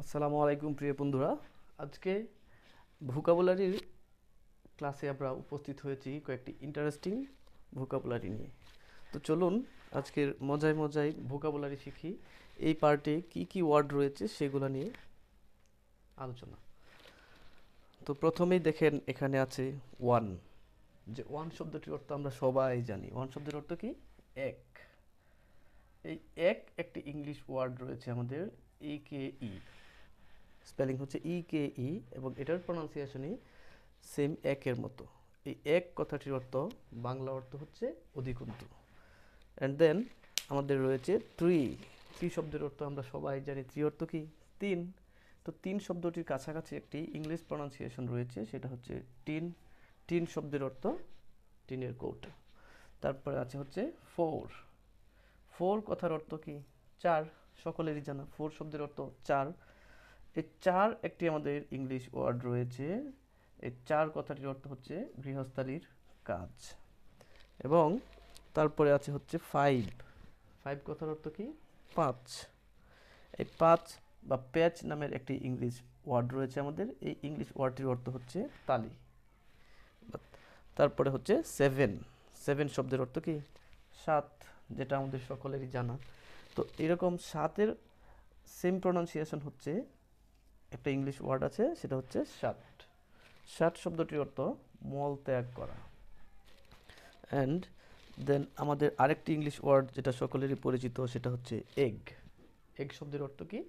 আসসালামু আলাইকুম প্রিয় বন্ধুরা। আজকে ভোকাবুলারির ক্লাসে আমরা উপস্থিত হয়েছি কয়েকটি ইন্টারেস্টিং ভোকাবুলারি নিয়ে। তো চলুন আজকের মজায় মজায় ভোকাবুলারি শিখি। এই পার্টে কি কি ওয়ার্ড রয়েছে সেগুলো নিয়ে আলোচনা। তো প্রথমেই দেখেন এখানে আছে ওয়ান। যে ওয়ান শব্দটির অর্থ আমরা সবাই জানি। ওয়ান শব্দের অর্থ কি? এক। এই এক একটি ইংলিশ ওয়ার্ড রয়েছে আমাদের, EKE। স্পেলিং হচ্ছে EKE এবং এটার প্রনাউন্সিয়েশনই সেম একের মতো। এই এক কথাটির অর্থ, বাংলা অর্থ হচ্ছে অধিকন্তু। অ্যান্ড দেন আমাদের রয়েছে থ্রি। থ্রি শব্দের অর্থ আমরা সবাই জানি। থ্রি অর্থ কি? তিন। তো তিন শব্দটির কাছাকাছি একটি ইংলিশ প্রনাউন্সিয়েশন রয়েছে, সেটা হচ্ছে টিন। টিন শব্দের অর্থ টিনের কৌটা। তারপরে আছে হচ্ছে ফোর। ফোর কথার অর্থ কি? চার। সকলেরই জানা ফোর শব্দের অর্থ চার। এই চার একটি আমাদের ইংলিশ ওয়ার্ড রয়েছে। এই চার কথাটির অর্থ হচ্ছে গৃহস্থালির কাজ। এবং তারপরে আছে হচ্ছে ফাইভ। ফাইভ কথার অর্থ কি? পাঁচ। এই পাঁচ বা প্যাচ নামের একটি ইংলিশ ওয়ার্ড রয়েছে আমাদের। এই ইংলিশ ওয়ার্ডটির অর্থ হচ্ছে তালি। তারপরে হচ্ছে সেভেন। সেভেন শব্দের অর্থ কি? সাত, যেটা আমাদের সকলেরই জানা। তো এরকম সাতের সেম প্রনাউন্সিয়েশন হচ্ছে একটা ইংলিশ ওয়ার্ড আছে, সেটা হচ্ছে শার্ট। শার্ট শব্দটির অর্থ মল ত্যাগ করা। অ্যান্ড দেন আমাদের আরেকটি ইংলিশ ওয়ার্ড যেটা সকলেরই পরিচিত, সেটা হচ্ছে এগ। এগ শব্দের অর্থ কি?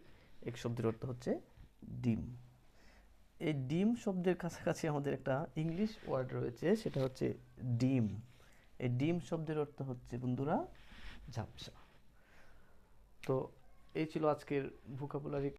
এগ শব্দের অর্থ হচ্ছে ডিম। এই ডিম শব্দের কাছাকাছি আমাদের একটা ইংলিশ ওয়ার্ড রয়েছে, সেটা হচ্ছে ডিম। এই ডিম শব্দের অর্থ হচ্ছে বন্ধুরা ঝাপসা। তো এই ছিল আজকের ভোকাবুলারি